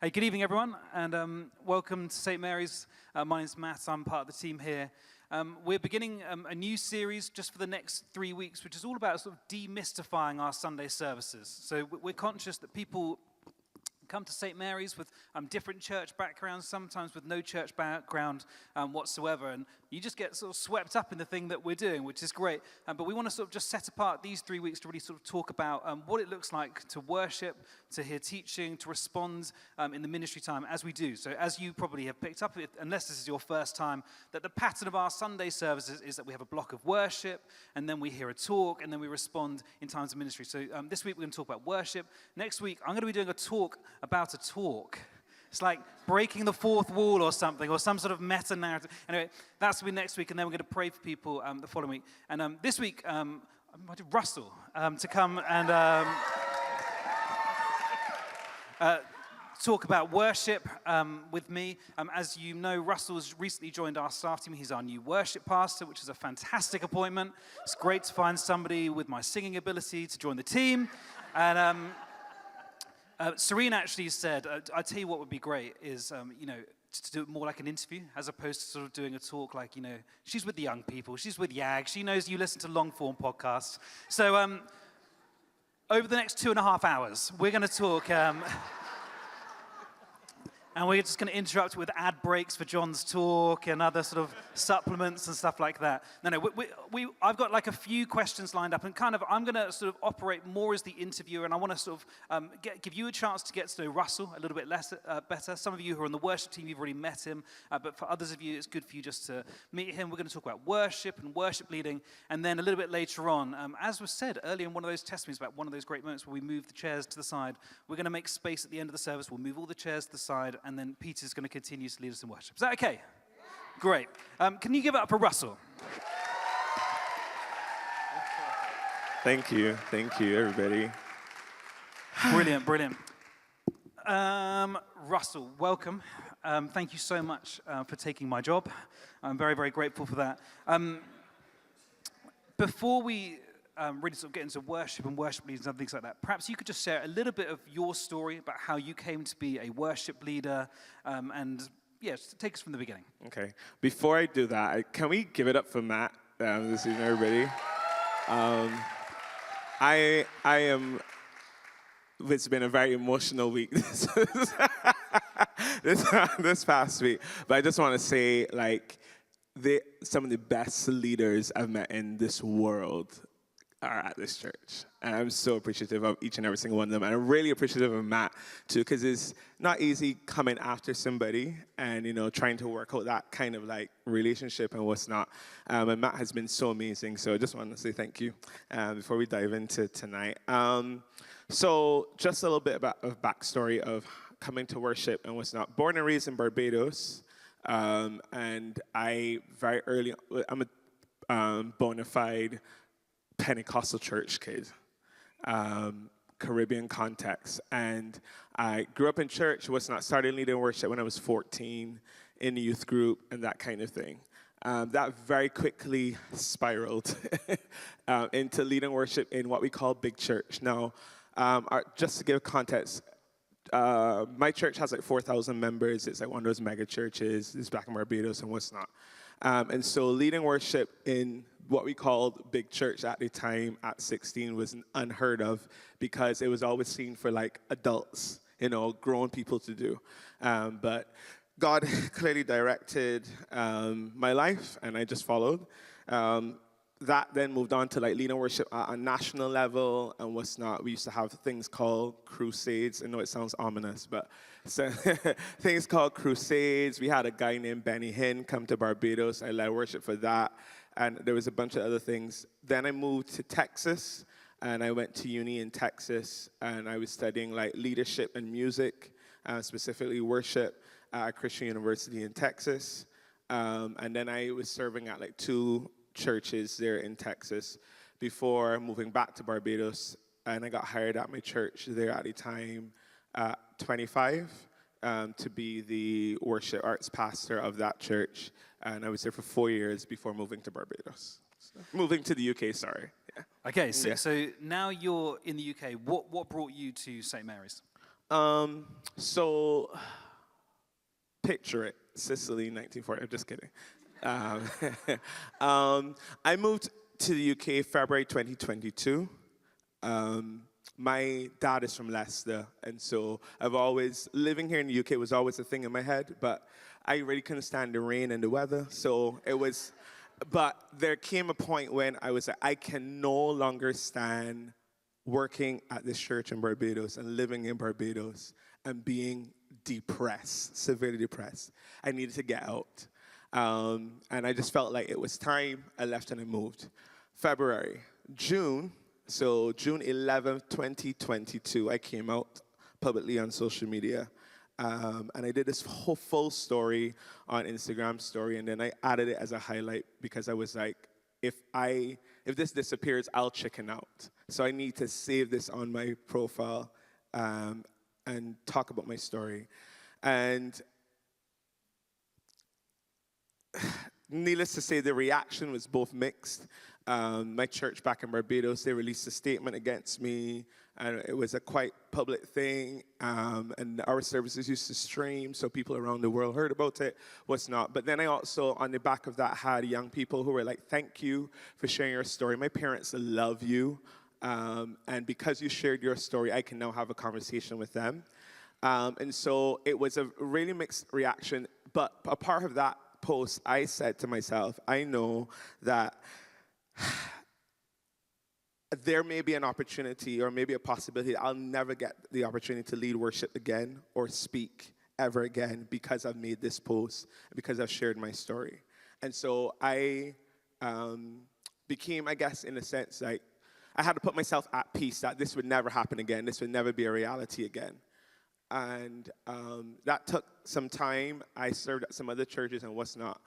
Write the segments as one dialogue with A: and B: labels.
A: Hey, good evening, everyone, and welcome to St. Mary's. My name's Matt. I'm part of the team here. We're beginning a new series just for the next 3 weeks, which is all about sort of demystifying our Sunday services. So we're conscious that people come to St. Mary's with different church backgrounds, sometimes with no church background whatsoever, and you just get sort of swept up in the thing that we're doing, which is great. But we want to sort of just set apart these 3 weeks to really sort of talk about what it looks like to worship, to hear teaching, to respond in the ministry time as we do. So as you probably have picked up, unless this is your first time, that the pattern of our Sunday services is that we have a block of worship, and then we hear a talk, and then we respond in times of ministry. So this week we're going to talk about worship. Next week I'm going to be doing a talk about a talk. It's like breaking the fourth wall or something, or some sort of meta-narrative. Anyway, that's going to be next week, and then we're going to pray for people the following week. And this week, I invited Russell to come and talk about worship with me. As you know, Russell's recently joined our staff team. He's our new worship pastor, which is a fantastic appointment. It's great to find somebody with my singing ability to join the team. And Serena actually said, I tell you what would be great is, to do it more like an interview as opposed to sort of doing a talk like, she's with the young people, she's with YAG, she knows you listen to long-form podcasts. So over the next 2.5 hours, we're going to talk, and we're just going to interrupt with ad breaks for John's talk and other sort of supplements and stuff like that. I've got like a few questions lined up, and kind of I'm going to sort of operate more as the interviewer, and I want to sort of give you a chance to get to know Russell a little bit better. Some of you who are on the worship team, you've already met him, but for others of you, it's good for you just to meet him. We're going to talk about worship and worship leading, and then a little bit later on, as was said earlier in one of those testimonies about one of those great moments where we move the chairs to the side, we're going to make space at the end of the service. We'll move all the chairs to the side, and then Peter's going to continue to lead us in worship. Is that okay? Yeah. Great. Can you give it up for Russell?
B: Thank you, everybody.
A: Brilliant. Russell, welcome. Thank you so much for taking my job. I'm very, very grateful for that. Before we really sort of get into worship and worship leaders and things like that, perhaps you could just share a little bit of your story about how you came to be a worship leader, and just take us from the beginning.
B: Okay. Before I do that, can we give it up for Matt this evening, everybody? I am. It's been a very emotional week this past week, but I just want to say, some of the best leaders I've met in this world are at this church, and I'm so appreciative of each and every single one of them, and I'm really appreciative of Matt too, because it's not easy coming after somebody and trying to work out that kind of relationship and what's not, and Matt has been so amazing. So I just wanted to say thank you before we dive into tonight. So just a little bit of backstory of coming to worship and what's not. Born and raised in Barbados, and I'm a bona fide Pentecostal church kid, Caribbean context, and I grew up in church. Was not started leading worship when I was 14 in the youth group and that kind of thing. That very quickly spiraled into leading worship in what we call big church. Now, just to give context, my church has 4,000 members. It's one of those mega churches. It's back in Barbados and what's not. And so leading worship in what we called big church at the time at 16 was unheard of, because it was always seen for adults, grown people to do. But God clearly directed my life, and I just followed. That then moved on to leading worship at a national level and what's not. We used to have things called crusades. I know it sounds ominous, but things called crusades. We had a guy named Benny Hinn come to Barbados. I led worship for that, and there was a bunch of other things. Then I moved to Texas, and I went to uni in Texas, and I was studying leadership and music, specifically worship at Christian University in Texas. And then I was serving at 2 churches there in Texas before moving back to Barbados, and I got hired at my church there at the time at 25 to be the worship arts pastor of that church, and I was there for 4 years before moving to Barbados. Moving to the UK, sorry. Yeah.
A: Okay, so now you're in the UK. What brought you to St. Mary's?
B: So picture it, Sicily, 1940. I'm just kidding. Um, I moved to the UK February 2022. My dad is from Leicester, and so living here in the UK was always a thing in my head, but I really couldn't stand the rain and the weather, but there came a point when I was like, I can no longer stand working at this church in Barbados and living in Barbados and being depressed, severely depressed. I needed to get out. And I just felt like it was time. I left and I moved. February, June 11th, 2022, I came out publicly on social media. And I did this whole full story on Instagram story, and then I added it as a highlight because I was like, if this disappears, I'll chicken out. So I need to save this on my profile and talk about my story. And needless to say, the reaction was both mixed. My church back in Barbados, they released a statement against me, and it was a quite public thing, and our services used to stream, so people around the world heard about it, what's not. But then I also, on the back of that, had young people who were like, thank you for sharing your story. My parents love you, and because you shared your story, I can now have a conversation with them. And so it was a really mixed reaction, but a part of that post, I said to myself, I know that there may be an opportunity or maybe a possibility I'll never get the opportunity to lead worship again or speak ever again because I've made this post, because I've shared my story. And so I became, I guess, in a sense, like, I had to put myself at peace that this would never happen again. This would never be a reality again. And that took some time. I served at some other churches and what's not.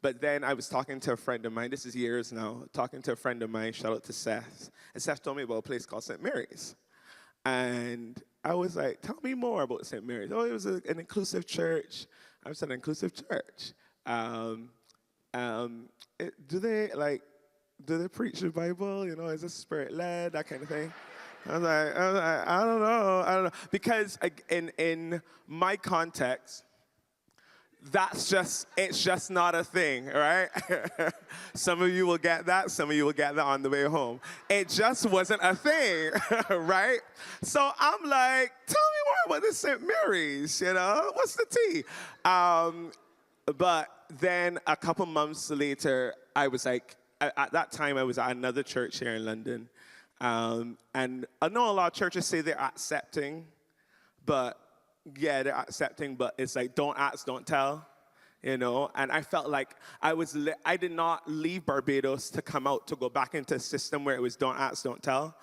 B: But then I was talking to a friend of mine, this is years now, talking to a friend of mine, shout out to Seth. And Seth told me about a place called St. Mary's. And I was like, tell me more about St. Mary's. Oh, it was an inclusive church. I was an inclusive church. Do they preach the Bible? You know, is it spirit-led, that kind of thing? I was like, I don't know. Because in my context, it's just not a thing, right? Some of you will get that. Some of you will get that on the way home. It just wasn't a thing, right? So I'm like, tell me more about this St. Mary's, you know? What's the tea? But then a couple months later, I was like, at that time, I was at another church here in London. And I know a lot of churches say they're accepting, but yeah, they're accepting, but it's like, don't ask, don't tell, you know? And I felt like I did not leave Barbados to come out to go back into a system where it was don't ask, don't tell.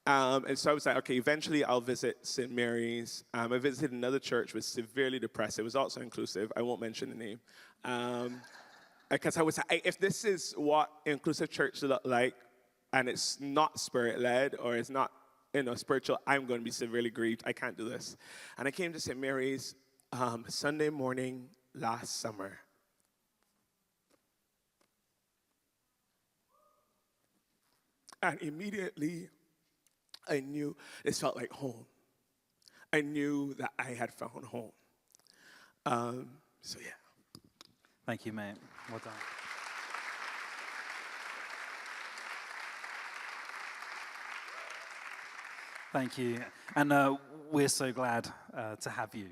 B: And so I was like, okay, eventually I'll visit St. Mary's. I visited another church, was severely depressed. It was also inclusive. I won't mention the name. Because I was like, if this is what inclusive church look like, and it's not spirit-led or it's not, spiritual, I'm going to be severely grieved. I can't do this. And I came to St. Mary's Sunday morning last summer. And immediately, I knew this felt like home. I knew that I had found home. So, yeah.
A: Thank you, mate. Well done. Thank you. And we're so glad to have you.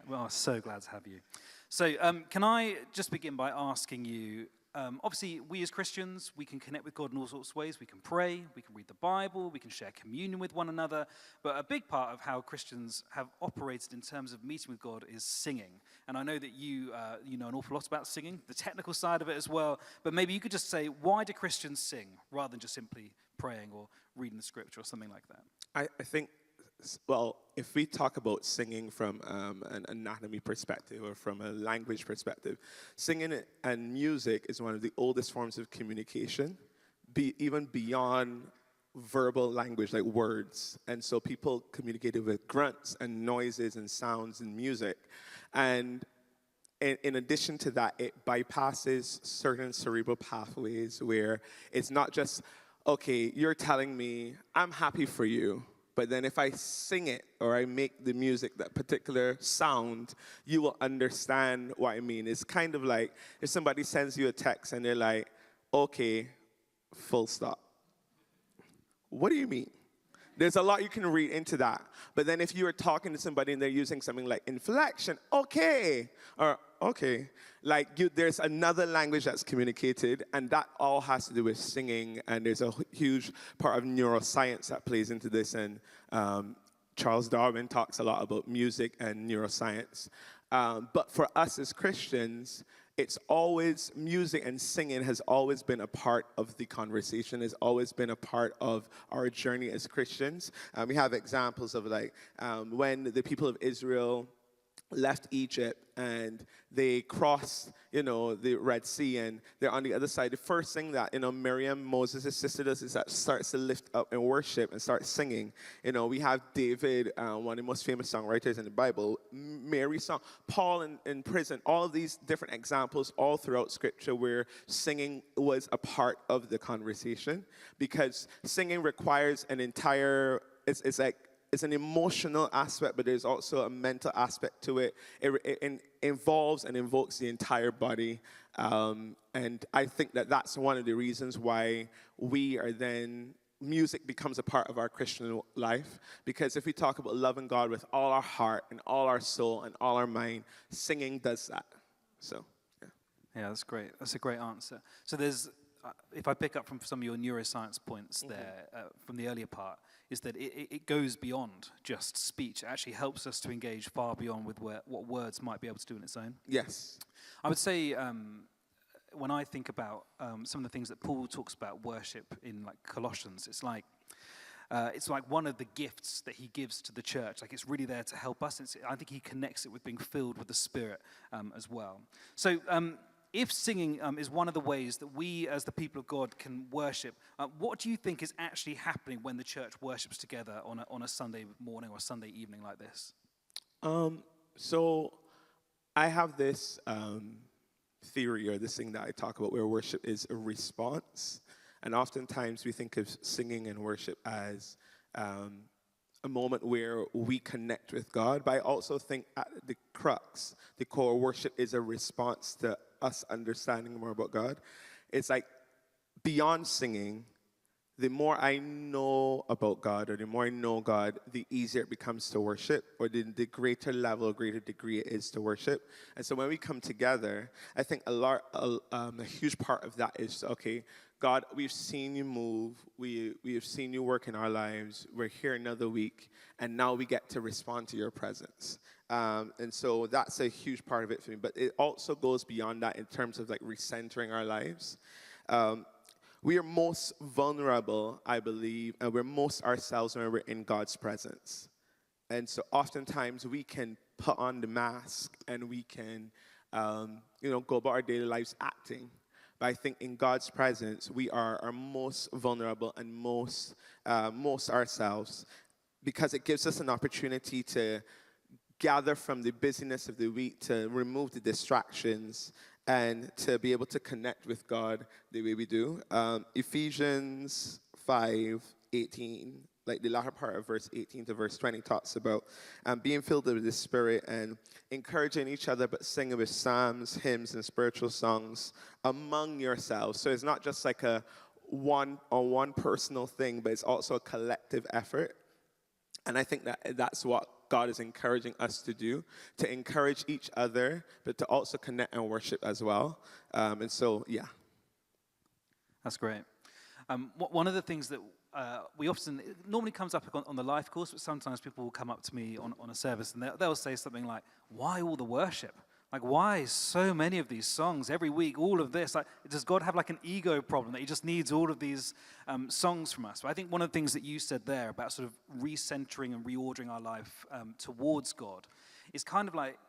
A: We are so glad to have you. So can I just begin by asking you, obviously, we as Christians, we can connect with God in all sorts of ways. We can pray, we can read the Bible, we can share communion with one another. But a big part of how Christians have operated in terms of meeting with God is singing. And I know that you know an awful lot about singing, the technical side of it as well. But maybe you could just say, why do Christians sing rather than just simply praying or reading the scripture or something like that?
B: I think, well, if we talk about singing from an anatomy perspective or from a language perspective, singing and music is one of the oldest forms of communication, even beyond verbal language, like words. And so people communicated with grunts and noises and sounds and music. And in addition to that, it bypasses certain cerebral pathways where it's not just, okay, you're telling me I'm happy for you, But then if I sing it or I make the music that particular sound, you will understand what I mean. It's kind of like if somebody sends you a text and they're like, okay, full stop. What do you mean? There's a lot you can read into that. But then if you are talking to somebody and they're using something like inflection, okay, or okay, like there's another language that's communicated, and that all has to do with singing, and there's a huge part of neuroscience that plays into this, and Charles Darwin talks a lot about music and neuroscience. But for us as Christians, it's always, music and singing has always been a part of the conversation, has always been a part of our journey as Christians. We have examples of like when the people of Israel left Egypt and they crossed, the Red Sea, and they're on the other side. The first thing that, Miriam, Moses' sister, does is that starts to lift up and worship and start singing. We have David, one of the most famous songwriters in the Bible, Mary's song, Paul in prison, all of these different examples all throughout Scripture where singing was a part of the conversation, because singing requires an entire, it's an emotional aspect, but there's also a mental aspect to it. It involves and invokes the entire body. And I think that that's one of the reasons why music becomes a part of our Christian life. Because if we talk about loving God with all our heart and all our soul and all our mind, singing does that. So, yeah.
A: Yeah, that's great. That's a great answer. So there's, if I pick up from some of your neuroscience points there from the earlier part, is that it goes beyond just speech. It actually helps us to engage far beyond with what words might be able to do on its own.
B: Yes.
A: I would say when I think about some of the things that Paul talks about worship in like Colossians, it's like one of the gifts that he gives to the church. Like it's really there to help us. I think he connects it with being filled with the Spirit as well. So if singing is one of the ways that we as the people of God can worship, what do you think is actually happening when the church worships together on a Sunday morning or a Sunday evening like this?
B: So I have this theory, or this thing that I talk about, where worship is a response. And oftentimes we think of singing and worship as a moment where we connect with God. But I also think at the crux, the core, worship is a response to us understanding more about God. It's like beyond singing, the more I know about God, or the more I know God, the easier it becomes to worship, or the greater level, greater degree it is to worship. And so when we come together, I think a huge part of that is, okay, God, we've seen you move, we have seen you work in our lives, we're here another week, and now we get to respond to your presence. And so that's a huge part of it for me. But it also goes beyond that in terms of like recentering our lives. We are most vulnerable, I believe, and we're most ourselves when we're in God's presence. And so oftentimes we can put on the mask and we can, go about our daily lives acting. But I think in God's presence, we are our most vulnerable and most ourselves, because it gives us an opportunity to gather from the busyness of the week, to remove the distractions, and to be able to connect with God the way we do. Ephesians 5:18, like the latter part of verse 18 to verse 20, talks about being filled with the Spirit and encouraging each other, but singing with psalms, hymns, and spiritual songs among yourselves. So it's not just like a one personal thing, but it's also a collective effort. And I think that's what God is encouraging us to do, to encourage each other, but to also connect and worship as well. And so, yeah.
A: That's great. One of the things that we often, it normally comes up on the life course, but sometimes people will come up to me on a service and they'll say something like, why all the worship? Like, why so many of these songs every week, all of this? Like, does God have like an ego problem that he just needs all of these songs from us? But I think one of the things that you said there about sort of recentering and reordering our life towards God is kind of like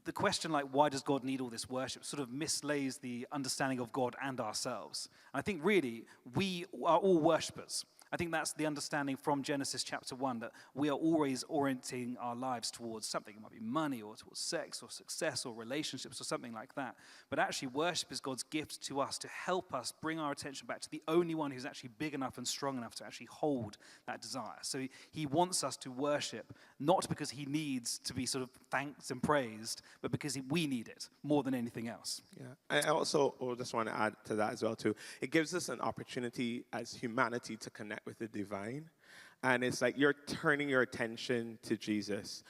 A: the question, like, why does God need all this worship, sort of mislays the understanding of God and ourselves. And I think really we are all worshipers. I think that's the understanding from Genesis chapter 1, that we are always orienting our lives towards something. It might be money or towards sex or success or relationships or something like that. But actually, worship is God's gift to us to help us bring our attention back to the only one who's actually big enough and strong enough to actually hold that desire. So he wants us to worship, not because he needs to be sort of thanked and praised, but because we need it more than anything else.
B: Yeah, I also just want to add to that as well too. It gives us an opportunity as humanity to connect with the divine, and it's like you're turning your attention to Jesus.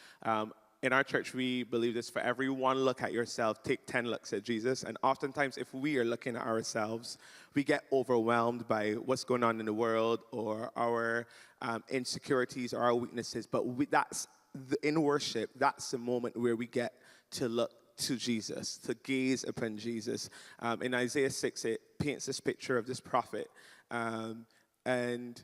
B: In our church, we believe this: for every one look at yourself, take 10 looks at Jesus. And oftentimes, if we are looking at ourselves, we get overwhelmed by what's going on in the world or our insecurities or our weaknesses. But in worship, that's the moment where we get to look to Jesus, to gaze upon Jesus. In Isaiah 6, it paints this picture of this prophet. And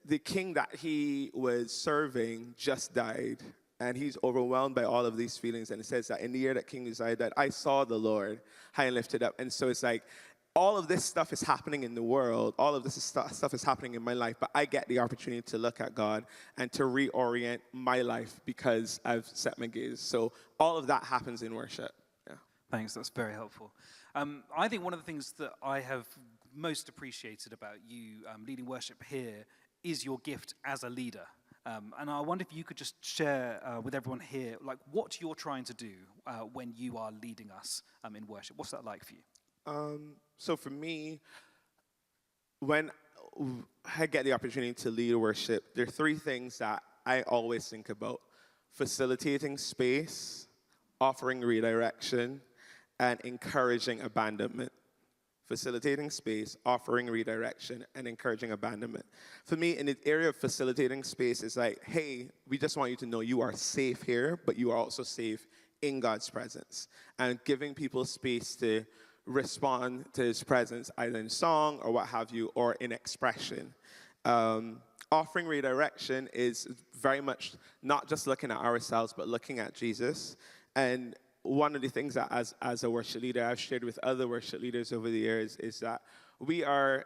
B: the king that he was serving just died. And he's overwhelmed by all of these feelings. And it says that in the year that King Uzziah died, I saw the Lord high and lifted up. And so it's like, all of this stuff is happening in the world. All of this stuff is happening in my life. But I get the opportunity to look at God and to reorient my life because I've set my gaze. So all of that happens in worship. Yeah.
A: Thanks, that's very helpful. I think one of the things that I have most appreciated about you leading worship here is your gift as a leader. And I wonder if you could just share with everyone here, like, what you're trying to do when you are leading us in worship. What's that like for you?
B: So for me, when I get the opportunity to lead worship, there are three things that I always think about: facilitating space, offering redirection, and encouraging abandonment. Facilitating space, offering redirection, and encouraging abandonment. For me, in the area of facilitating space, it's like, hey, we just want you to know you are safe here, but you are also safe in God's presence. And giving people space to respond to his presence, either in song or what have you, or in expression. Offering redirection is very much not just looking at ourselves, but looking at Jesus. And one of the things that as a worship leader, I've shared with other worship leaders over the years is that we are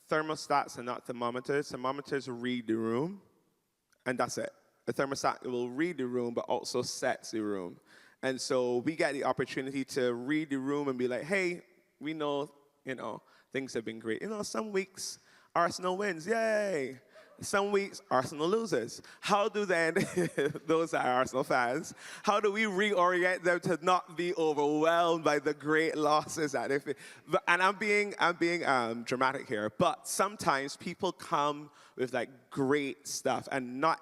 B: thermostats and not thermometers. Thermometers read the room, and that's it. A thermostat will read the room, but also sets the room. And so we get the opportunity to read the room and be like, hey, we know, things have been great. Some weeks Arsenal wins, yay. Some weeks, Arsenal loses. How do then, those are Arsenal fans, how do we reorient them to not be overwhelmed by the great losses? And I'm being dramatic here, but sometimes people come with like great stuff, and not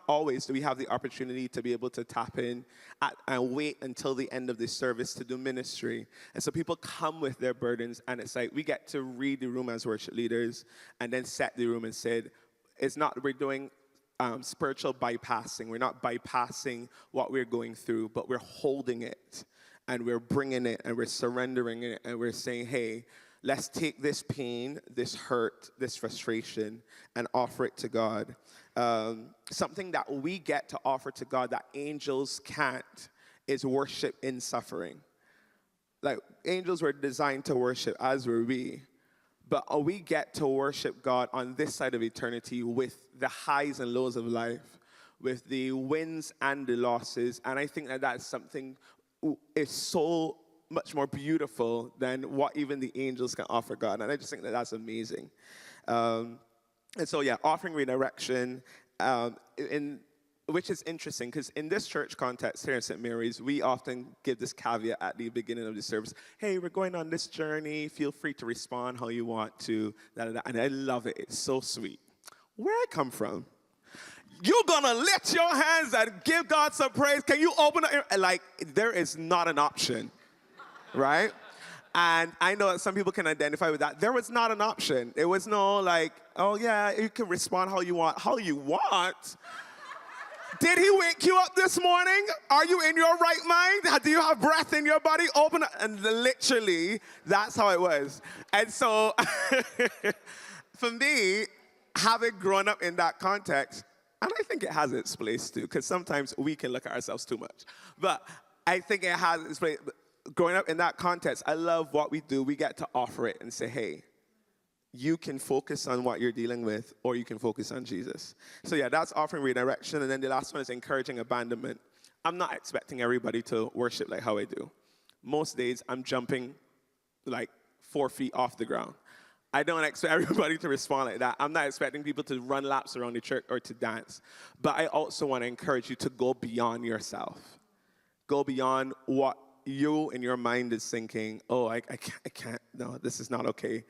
B: always do we have the opportunity to be able to tap in and wait until the end of the service to do ministry. And so people come with their burdens, and it's like we get to read the room as worship leaders and then set the room and said, it's not, we're doing spiritual bypassing. We're not bypassing what we're going through, but we're holding it, and we're bringing it, and we're surrendering it, and we're saying, hey, let's take this pain, this hurt, this frustration, and offer it to God. Something that we get to offer to God that angels can't is worship in suffering. Like, angels were designed to worship, as were we. But we get to worship God on this side of eternity with the highs and lows of life, with the wins and the losses. And I think that that's something is so much more beautiful than what even the angels can offer God. And I just think that that's amazing. And so, yeah, offering redirection, which is interesting, because in this church context here in St. Mary's, we often give this caveat at the beginning of the service: hey, we're going on this journey, feel free to respond how you want to, and I love it. It's so sweet. Where I come from, you're gonna lift your hands and give God some praise. Can you open up? Like, there is not an option, right? And I know that some people can identify with that. There was not an option. It was no like, oh yeah, you can respond how you want. How you want? Did he wake you up this morning? Are you in your right mind? Do you have breath in your body? Open up. And literally, that's how it was. And so, for me, having grown up in that context, and I think it has its place too, because sometimes we can look at ourselves too much. But I think it has its place. Growing up in that context, I love what we do. We get to offer it and say, hey, you can focus on what you're dealing with, or you can focus on Jesus. So yeah, that's offering redirection. And then the last one is encouraging abandonment. I'm not expecting everybody to worship like how I do. Most days, I'm jumping like 4 feet off the ground. I don't expect everybody to respond like that. I'm not expecting people to run laps around the church or to dance. But I also want to encourage you to go beyond yourself. Go beyond what you in your mind is thinking, oh, I can't, no, this is not okay.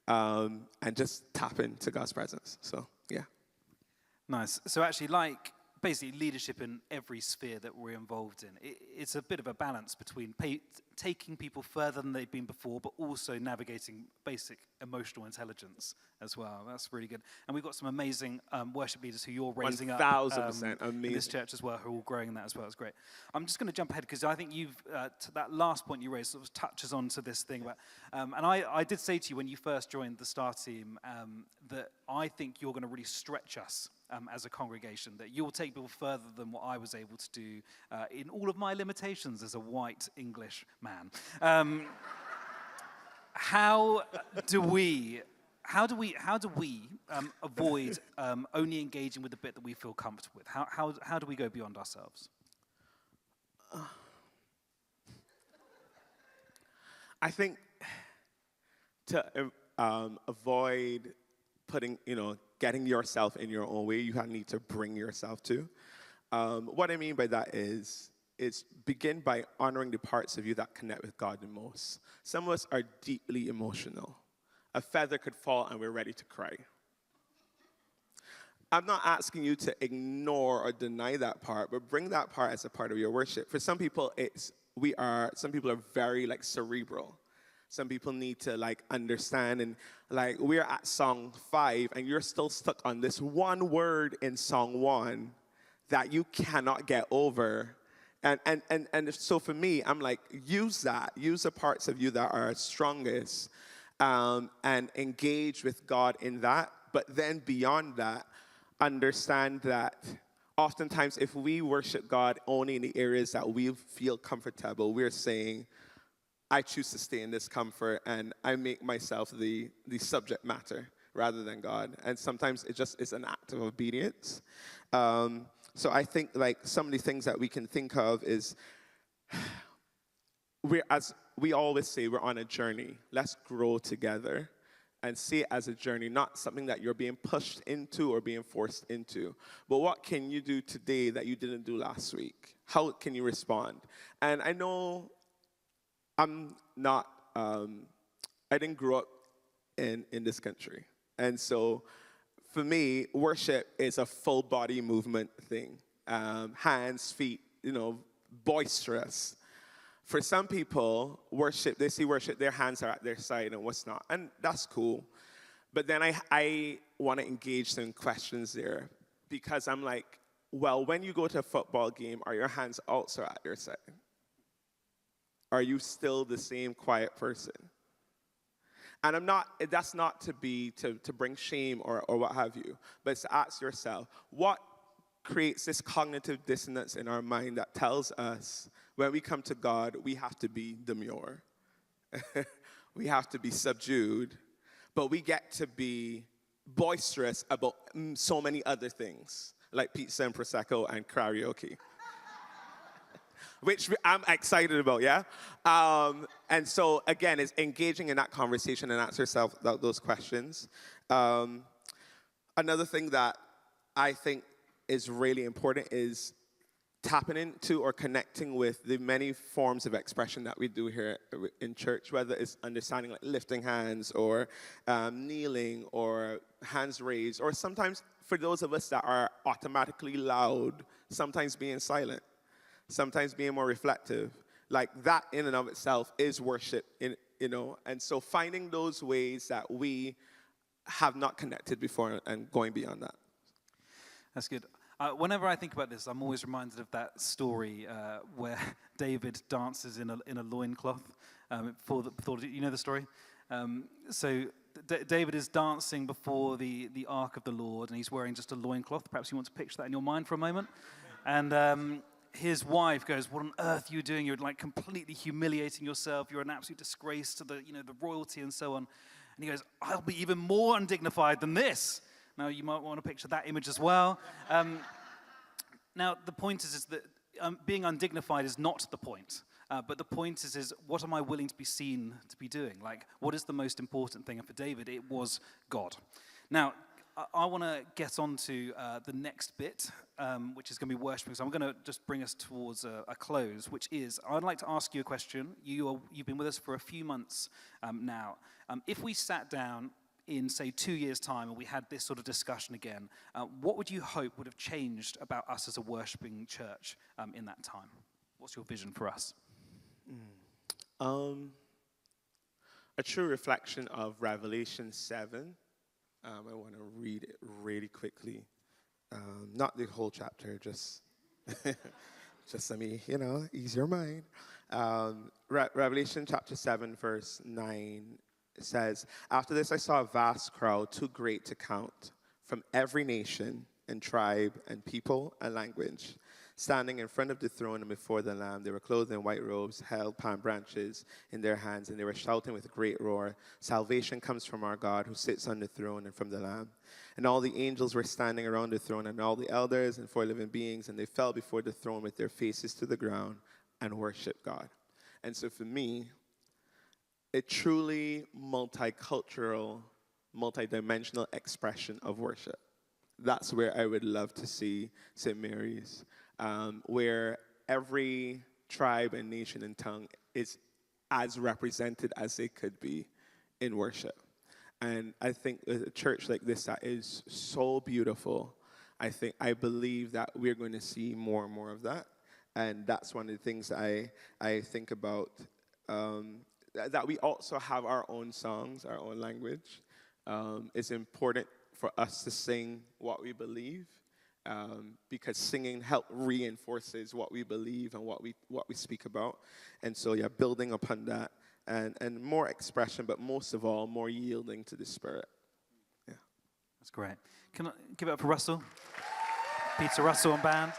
B: And just tap into God's presence. So, yeah.
A: Nice. So actually, like basically leadership in every sphere that we're involved in, it's a bit of a balance between taking people further than they've been before, but also navigating basic emotional intelligence as well. That's really good. And we've got some amazing worship leaders who you're raising up
B: 1,000% amazing.
A: in this church as well, who are all growing in that as well. It's great. I'm just going to jump ahead because I think you've, that last point you raised sort of touches on to this thing about, and I did say to you when you first joined the STAR team that I think you're going to really stretch us as a congregation, that you'll take people further than what I was able to do in all of my limitations as a white English man. How do we avoid only engaging with the bit that we feel comfortable with? How do we go beyond ourselves?
B: I think to avoid putting, getting yourself in your own way, you need to bring yourself to. What I mean by that is begin by honoring the parts of you that connect with God the most. Some of us are deeply emotional. A feather could fall and we're ready to cry. I'm not asking you to ignore or deny that part, but bring that part as a part of your worship. For some people, some people are very cerebral. Some people need to understand, and we're at song 5 and you're still stuck on this one word in song 1 that you cannot get over. And so for me, I'm use the parts of you that are strongest, and engage with God in that. But then beyond that, understand that oftentimes if we worship God only in the areas that we feel comfortable, we're saying, I choose to stay in this comfort and I make myself the subject matter rather than God. And sometimes it just is an act of obedience. So I think some of the things that we can think of is, as we always say, we're on a journey. Let's grow together and see it as a journey, not something that you're being pushed into or being forced into. But what can you do today that you didn't do last week? How can you respond? And I know I'm not, I didn't grow up in this country. And so for me, worship is a full body movement thing. Hands, feet, boisterous. For some people, they see worship, their hands are at their side and what's not. And that's cool. But then I want to engage some questions there, because I'm well, when you go to a football game, are your hands also at your side? Are you still the same quiet person? And that's not to bring shame or what have you, but it's to ask yourself, what creates this cognitive dissonance in our mind that tells us when we come to God, we have to be demure. We have to be subdued, but we get to be boisterous about so many other things, like pizza and Prosecco and karaoke. Which I'm excited about, yeah? And so, again, it's engaging in that conversation and ask yourself those questions. Another thing that I think is really important is tapping into or connecting with the many forms of expression that we do here in church, whether it's understanding lifting hands or kneeling or hands raised, or sometimes for those of us that are automatically loud, sometimes being silent. Sometimes being more reflective, that in and of itself is worship, and so finding those ways that we have not connected before and going beyond that.
A: That's good. Whenever I think about this, I'm always reminded of that story where David dances in a loincloth. You know the story? So David is dancing before the Ark of the Lord, and he's wearing just a loincloth. Perhaps you want to picture that in your mind for a moment. And his wife goes, "What on earth are you doing? You're completely humiliating yourself. You're an absolute disgrace to the royalty and so on." And he goes, I'll be even more undignified than this. Now, you might want to picture that image as well. Now, the point is that being undignified is not the point. But the point is what am I willing to be seen to be doing? Like, what is the most important thing? And for David, it was God. Now, I want to get on to the next bit, which is going to be worshiping. So I'm going to just bring us towards a close, which is, I'd like to ask you a question. You've been with us for a few months now. If we sat down in, say, 2 years' time and we had this sort of discussion again, what would you hope would have changed about us as a worshiping church in that time? What's your vision for us?
B: A true reflection of Revelation 7. I want to read it really quickly. Not the whole chapter, just let me, ease your mind. Revelation chapter 7, verse 9 says, "After this I saw a vast crowd, too great to count, from every nation and tribe and people and language, standing in front of the throne and before the Lamb. They were clothed in white robes, held palm branches in their hands, and they were shouting with a great roar, 'Salvation comes from our God who sits on the throne and from the Lamb.' And all the angels were standing around the throne, and all the elders and 4 living beings, and they fell before the throne with their faces to the ground and worshiped God." And so for me, a truly multicultural, multidimensional expression of worship. That's where I would love to see St. Mary's, where every tribe and nation and tongue is as represented as they could be in worship. And I think a church like this that is so beautiful, I believe that we're going to see more and more of that. And that's one of the things that I think about, that we also have our own songs, our own language. It's important for us to sing what we believe, because singing reinforces what we believe and what we speak about. And so, building upon that and more expression, but most of all, more yielding to the Spirit. Yeah,
A: that's great. Can I give it up for Russell? Peter Russell and band.